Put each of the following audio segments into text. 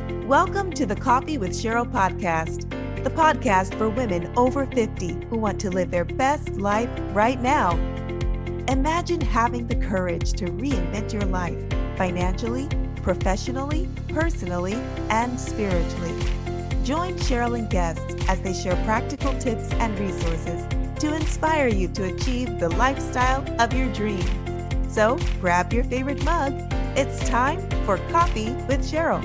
Welcome to the Coffee with Cheryl podcast, the podcast for women over 50 who want to live their best life right now. Imagine having the courage to reinvent your life financially, professionally, personally, and spiritually. Join Cheryl and guests as they share practical tips and resources to inspire you to achieve the lifestyle of your dreams. So grab your favorite mug. It's time for Coffee with Cheryl.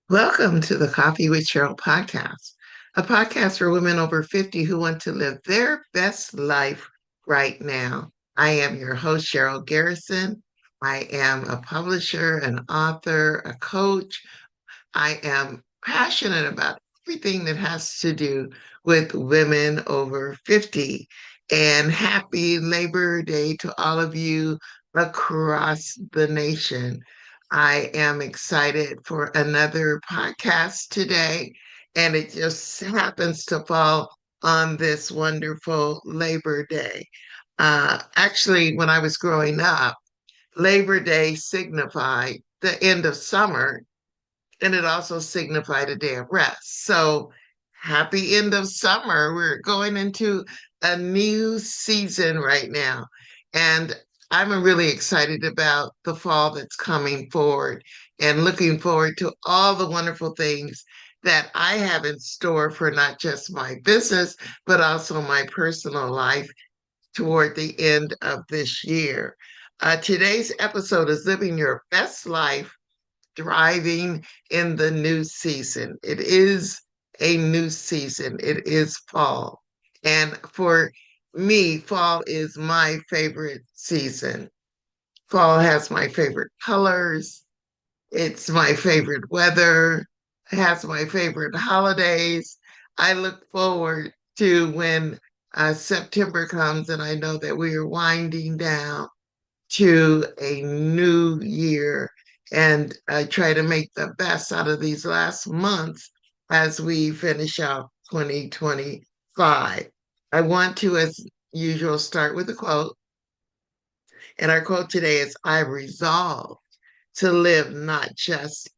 Welcome to the Coffee with Cheryl podcast, a podcast for women over 50 who want to live their best life right now. I am your host, Cheryl Garrison. I am a publisher, an author, a coach. I am passionate about everything that has to do with women over 50. And happy Labor Day to all of you across the nation. I am excited for another podcast today, and it just happens to fall on this wonderful Labor Day. Actually, when I was growing up, Labor Day signified the end of summer, and it also signified a day of rest. So, happy end of summer. We're going into a new season right now. And I'm really excited about the fall that's coming forward and looking forward to all the wonderful things that I have in store for not just my business, but also my personal life toward the end of this year. Today's episode is Living Your Best Life, Thriving in the New Season. It is a new season, it is fall. And for me, fall is my favorite season. Fall has my favorite colors, it's my favorite weather, it has my favorite holidays. I look forward to when September comes and I know that we are winding down to a new year, and I try to make the best out of these last months as we finish out 2025. I want to, as usual, start with a quote. And our quote today is, I resolve to live not just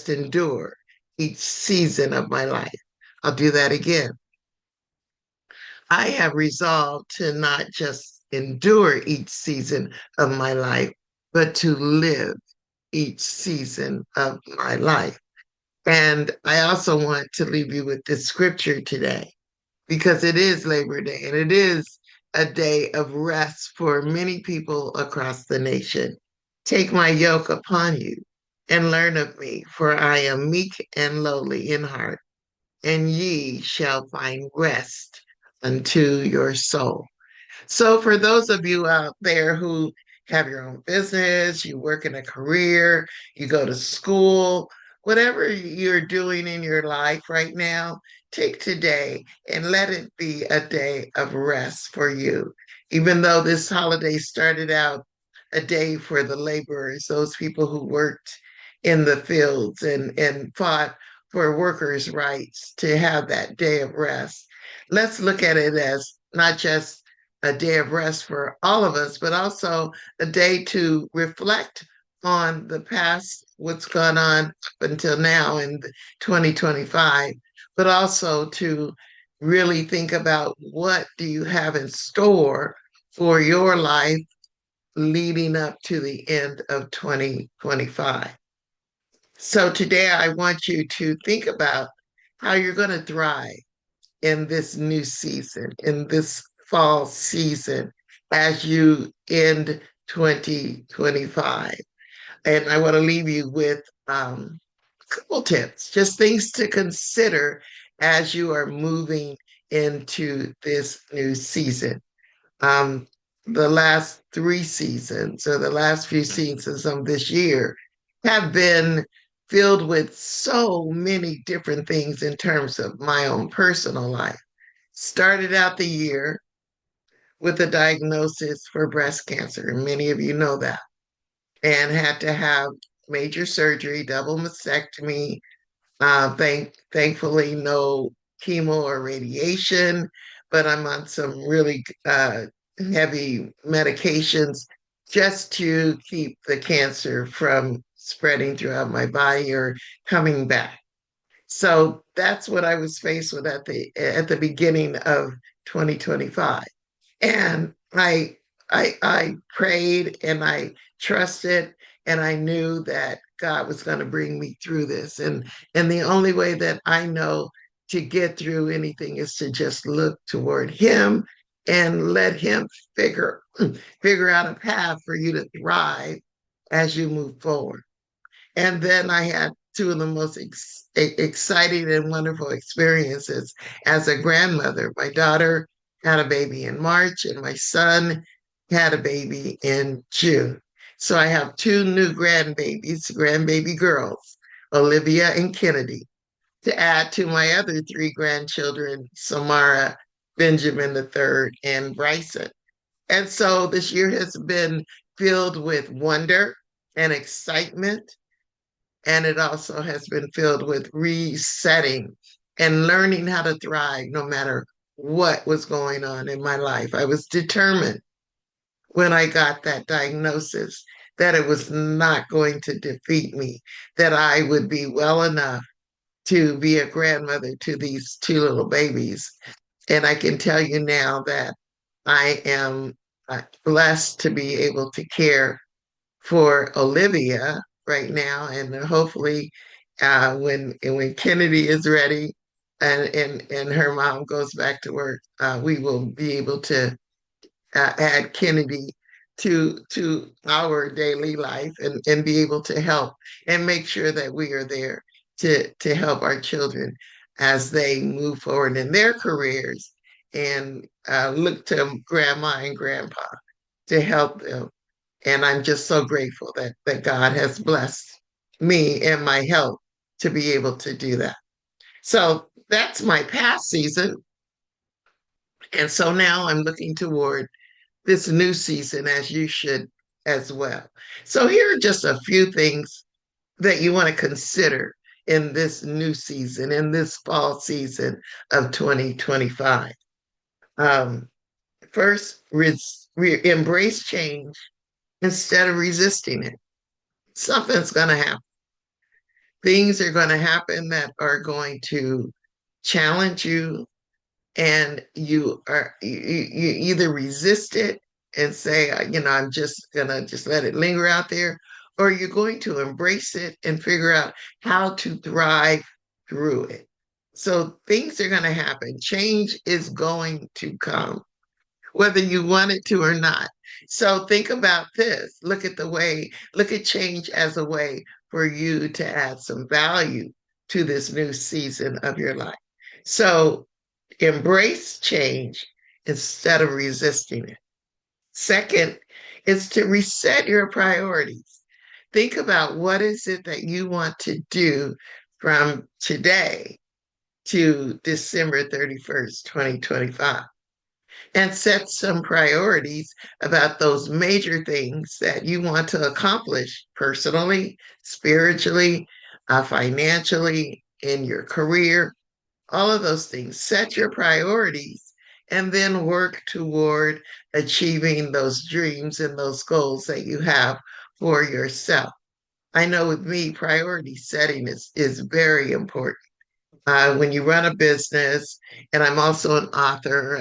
endure each season of my life. I'll do that again. I have resolved to not just endure each season of my life, but to live each season of my life. And I also want to leave you with this scripture today because it is Labor Day and it is a day of rest for many people across the nation. Take my yoke upon you and learn of me, for I am meek and lowly in heart, and ye shall find rest unto your soul. So, for those of you out there who have your own business, you work in a career, you go to school, whatever you're doing in your life right now, take today and let it be a day of rest for you. Even though this holiday started out a day for the laborers, those people who worked in the fields and fought for workers' rights to have that day of rest. Let's look at it as not just a day of rest for all of us, but also a day to reflect on the past, what's gone on up until now in 2025, but also to really think about what do you have in store for your life leading up to the end of 2025. So today I want you to think about how you're going to thrive in this new season, in this fall season, as you end 2025. And I want to leave you with a couple tips, just things to consider as you are moving into this new season. Um, the last three seasons, or the last few seasons of this year, have been filled with so many different things in terms of my own personal life. Started out the year with a diagnosis for breast cancer, and many of you know that, and had to have major surgery, double mastectomy. Thankfully, no chemo or radiation, but I'm on some really heavy medications just to keep the cancer from spreading throughout my body or coming back. So that's what I was faced with at the beginning of 2025. And I prayed and I trusted and I knew that God was going to bring me through this. And the only way that I know to get through anything is to just look toward him and let him figure figure out a path for you to thrive as you move forward. And then I had two of the most exciting and wonderful experiences as a grandmother. My daughter had a baby in March, and my son had a baby in June. So I have two new grandbaby girls, Olivia and Kennedy, to add to my other three grandchildren, Samara, Benjamin the third, and Bryson. And so this year has been filled with wonder and excitement, and it also has been filled with resetting and learning how to thrive no matter what was going on in my life. I was determined when I got that diagnosis that it was not going to defeat me, that I would be well enough to be a grandmother to these two little babies. And I can tell you now that I am blessed to be able to care for Olivia right now, and hopefully, when Kennedy is ready, and her mom goes back to work, we will be able to add Kennedy to our daily life and be able to help and make sure that we are there to help our children as they move forward in their careers and look to grandma and grandpa to help them. And I'm just so grateful that God has blessed me and my health to be able to do that. So that's my past season. And so now I'm looking toward this new season, as you should as well. So here are just a few things that you want to consider in this new season, in this fall season of 2025. Um, First, embrace change instead of resisting it. Something's going to happen. Things are going to happen that are going to challenge you, and you either resist it and say, I'm just gonna just let it linger out there, or you're going to embrace it and figure out how to thrive through it. So things are going to happen. Change is going to come whether you want it to or not. So think about this. Look at change as a way for you to add some value to this new season of your life. So embrace change instead of resisting it. Second is to reset your priorities. Think about what is it that you want to do from today to December 31st, 2025, and set some priorities about those major things that you want to accomplish personally, spiritually, financially, in your career, all of those things. Set your priorities and then work toward achieving those dreams and those goals that you have for yourself. I know with me, priority setting is very important when you run a business. And I'm also an author,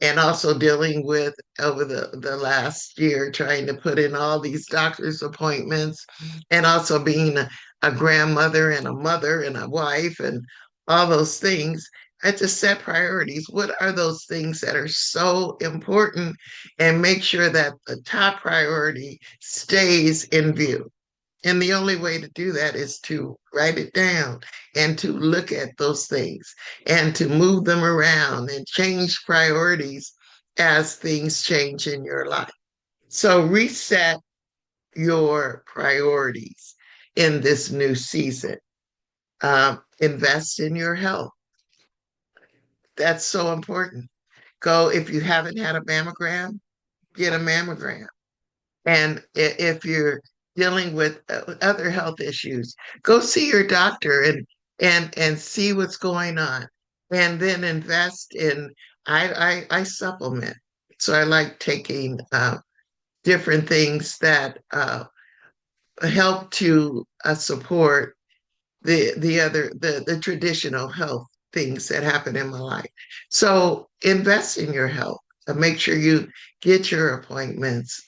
and also dealing with over the last year trying to put in all these doctor's appointments, and also being a grandmother and a mother and a wife and all those things. I had to set priorities. What are those things that are so important, and make sure that the top priority stays in view? And the only way to do that is to write it down and to look at those things and to move them around and change priorities as things change in your life. So reset your priorities in this new season. Invest in your health. That's so important. Go, if you haven't had a mammogram, get a mammogram. And if you're dealing with other health issues, go see your doctor and see what's going on, and then invest in. I supplement, so I like taking different things that help to support the traditional health things that happen in my life. So invest in your health. Make sure you get your appointments.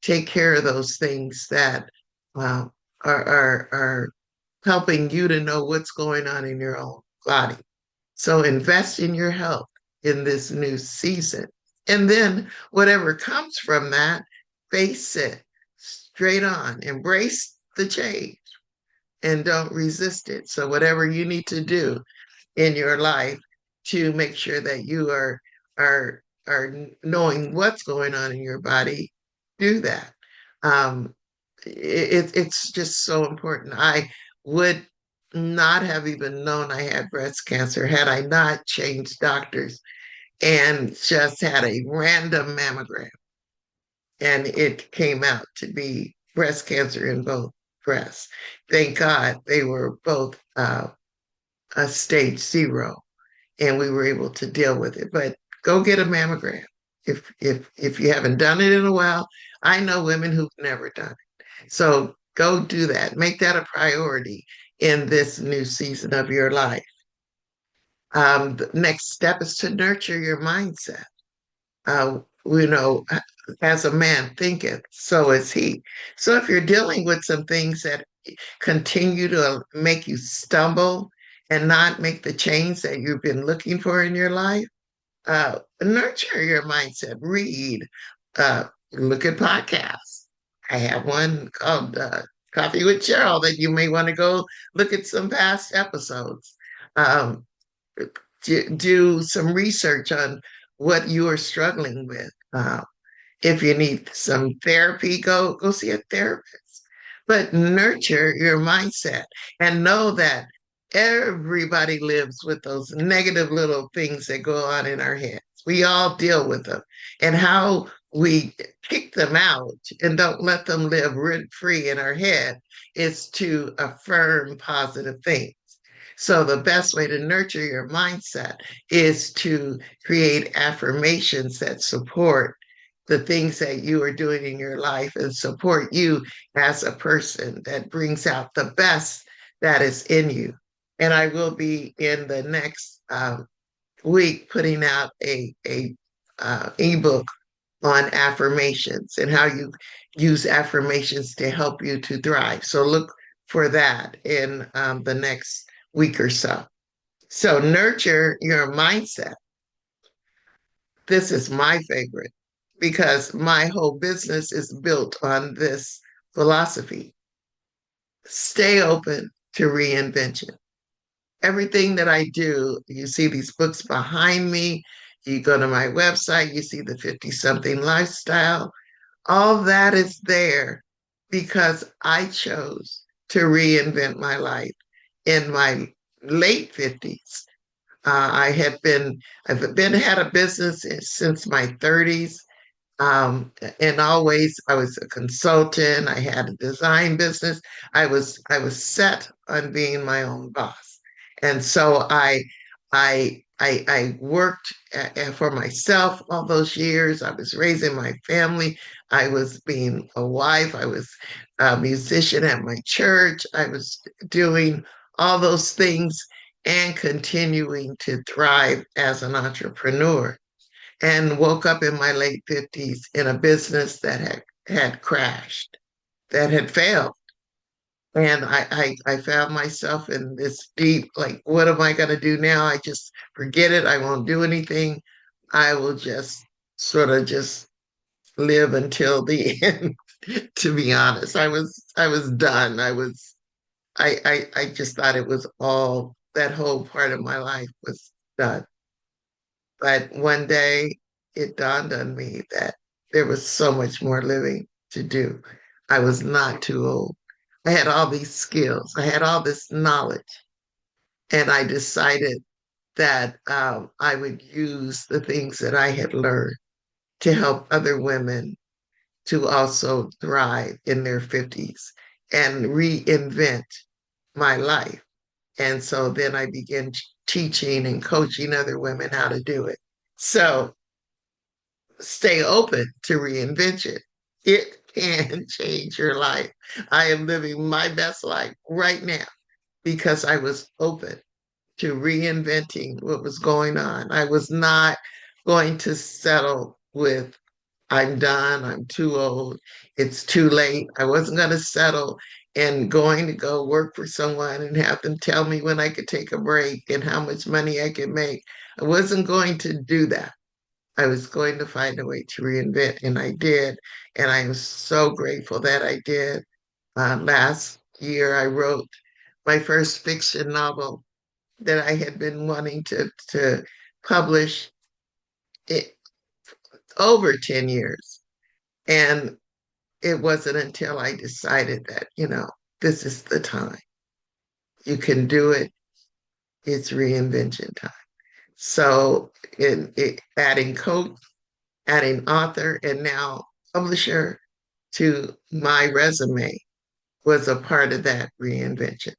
Take care of those things that uh, are helping you to know what's going on in your own body. So invest in your health in this new season. And then whatever comes from that, face it straight on. Embrace the change and don't resist it. So whatever you need to do in your life to make sure that you are knowing what's going on in your body, do that. Um, it's just so important. I would not have even known I had breast cancer had I not changed doctors and just had a random mammogram, and it came out to be breast cancer in both breasts. Thank God they were both a stage 0, and we were able to deal with it. But go get a mammogram if you haven't done it in a while. I know women who've never done it. So go do that. Make that a priority in this new season of your life. The next step is to nurture your mindset. You know, as a man thinketh, so is he. So if you're dealing with some things that continue to make you stumble and not make the change that you've been looking for in your life, nurture your mindset. Read, look at podcasts. I have one called Coffee with Cheryl that you may want to go look at some past episodes. Um, do some research on what you are struggling with. If you need some therapy, go see a therapist. But nurture your mindset and know that everybody lives with those negative little things that go on in our heads. We all deal with them. And how we kick them out and don't let them live rent free in our head is to affirm positive things. So the best way to nurture your mindset is to create affirmations that support the things that you are doing in your life and support you as a person that brings out the best that is in you. And I will be in the next week putting out a ebook on affirmations and how you use affirmations to help you to thrive. So look for that in the next week or so. So nurture your mindset. This is my favorite because my whole business is built on this philosophy. Stay open to reinvention. Everything that I do, you see these books behind me, you go to my website, you see the 50 something lifestyle. All that is there because I chose to reinvent my life in my late 50s. I've been had a business since my 30s. And always I was a consultant. I had a design business. I was set on being my own boss. And so I worked for myself all those years. I was raising my family. I was being a wife. I was a musician at my church. I was doing all those things and continuing to thrive as an entrepreneur, and woke up in my late 50s in a business that had crashed, that had failed. And I found myself in this deep, like, what am I going to do now? I just forget it. I won't do anything. I will just sort of just live until the end. To be honest, I was done. I just thought it was all, that whole part of my life was done. But one day it dawned on me that there was so much more living to do. I was not too old. I had all these skills, I had all this knowledge, and I decided that I would use the things that I had learned to help other women to also thrive in their 50s and reinvent my life. And so then I began teaching and coaching other women how to do it. So stay open to reinvention. It can change your life. I am living my best life right now because I was open to reinventing what was going on. I was not going to settle with, I'm done, I'm too old, it's too late. I wasn't going to settle and going to go work for someone and have them tell me when I could take a break and how much money I could make. I wasn't going to do that. I was going to find a way to reinvent, and I did. And I am so grateful that I did. Last year, I wrote my first fiction novel that I had been wanting to publish it over 10 years. And it wasn't until I decided that, this is the time. You can do it. It's reinvention time. So adding coach, adding author, and now publisher to my resume was a part of that reinvention.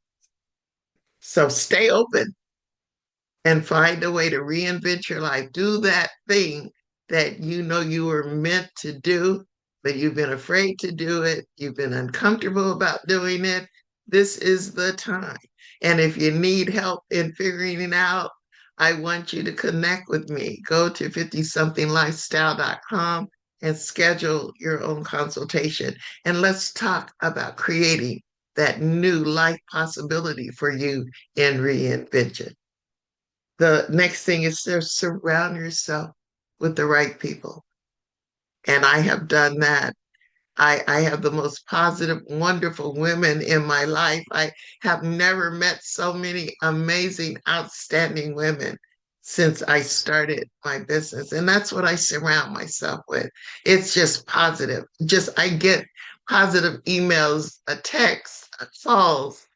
So stay open and find a way to reinvent your life. Do that thing that you know you were meant to do, but you've been afraid to do it. You've been uncomfortable about doing it. This is the time. And if you need help in figuring it out, I want you to connect with me. Go to 50somethinglifestyle.com and schedule your own consultation. And let's talk about creating that new life possibility for you in reinvention. The next thing is to surround yourself with the right people. And I have done that. I have the most positive, wonderful women in my life. I have never met so many amazing, outstanding women since I started my business. And that's what I surround myself with. It's just positive. Just I get positive emails, a text, calls.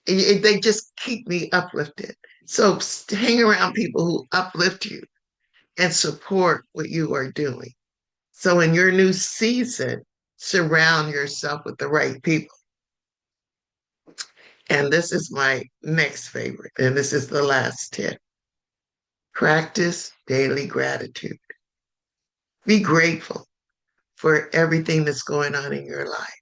They just keep me uplifted. So hang around people who uplift you and support what you are doing. So in your new season, surround yourself with the right people. And this is my next favorite, and this is the last tip. Practice daily gratitude. Be grateful for everything that's going on in your life.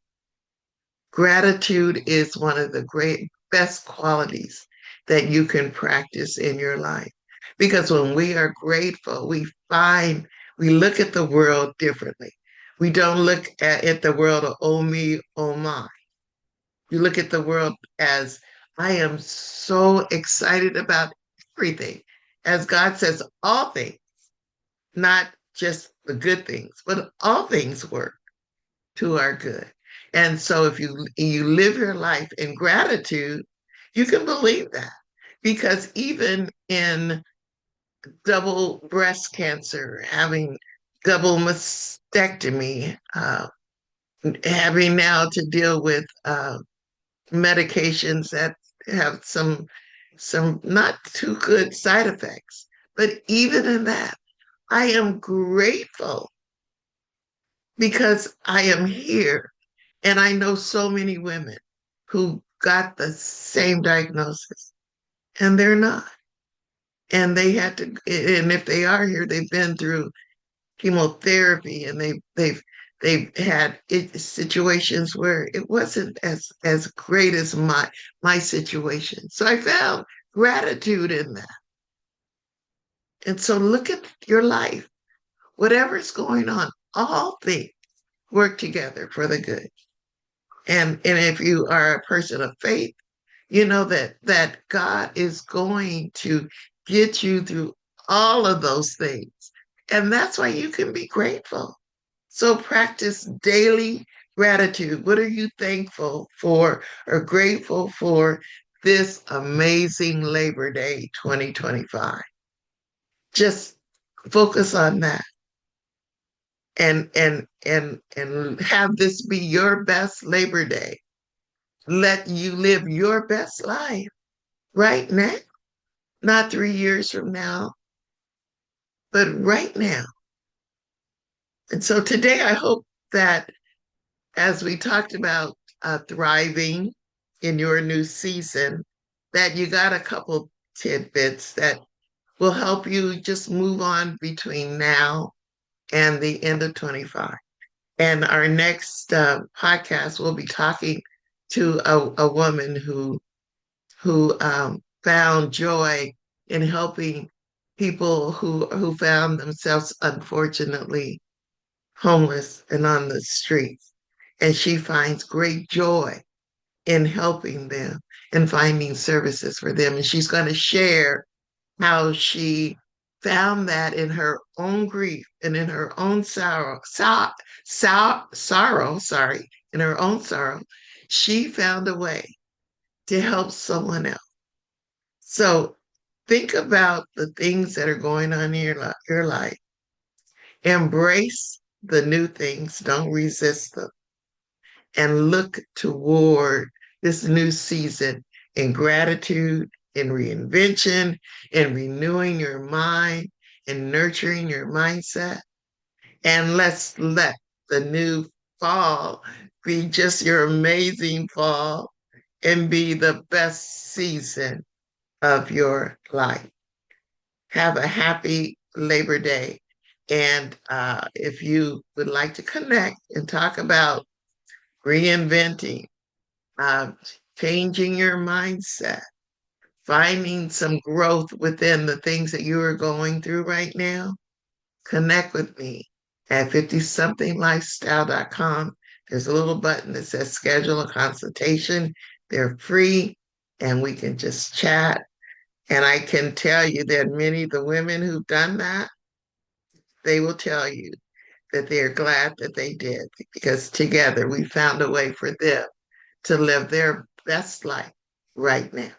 Gratitude is one of the great best qualities that you can practice in your life. Because when we are grateful, we look at the world differently. We don't look at the world of oh me, oh my. You look at the world as I am so excited about everything. As God says, all things, not just the good things, but all things work to our good. And so if you live your life in gratitude, you can believe that. Because even in double breast cancer, having double mastectomy, having now to deal with medications that have some not too good side effects. But even in that, I am grateful because I am here. And I know so many women who got the same diagnosis and they're not. And they had to, and if they are here, they've been through chemotherapy and they've had situations where it wasn't as great as my situation. So I found gratitude in that. And so look at your life, whatever's going on, all things work together for the good. And if you are a person of faith, you know that God is going to get you through all of those things. And that's why you can be grateful. So practice daily gratitude. What are you thankful for or grateful for this amazing Labor Day 2025? Just focus on that and have this be your best Labor Day. Let you live your best life right now, not 3 years from now, but right now. And so today, I hope that as we talked about thriving in your new season, that you got a couple tidbits that will help you just move on between now and the end of 25. And our next podcast, we'll be talking to a woman who found joy in helping people who found themselves unfortunately homeless and on the streets. And she finds great joy in helping them and finding services for them. And she's going to share how she found that in her own grief and in her own sorry, in her own sorrow, she found a way to help someone else. So think about the things that are going on in your life. Embrace the new things, don't resist them, and look toward this new season in gratitude, in reinvention, in renewing your mind, and nurturing your mindset. And let's let the new fall be just your amazing fall and be the best season of your life. Have a happy Labor Day. And if you would like to connect and talk about reinventing, uh, changing your mindset, finding some growth within the things that you are going through right now, connect with me at 50somethinglifestyle.com. There's a little button that says schedule a consultation. They're free and we can just chat. And I can tell you that many of the women who've done that, they will tell you that they're glad that they did because together we found a way for them to live their best life right now.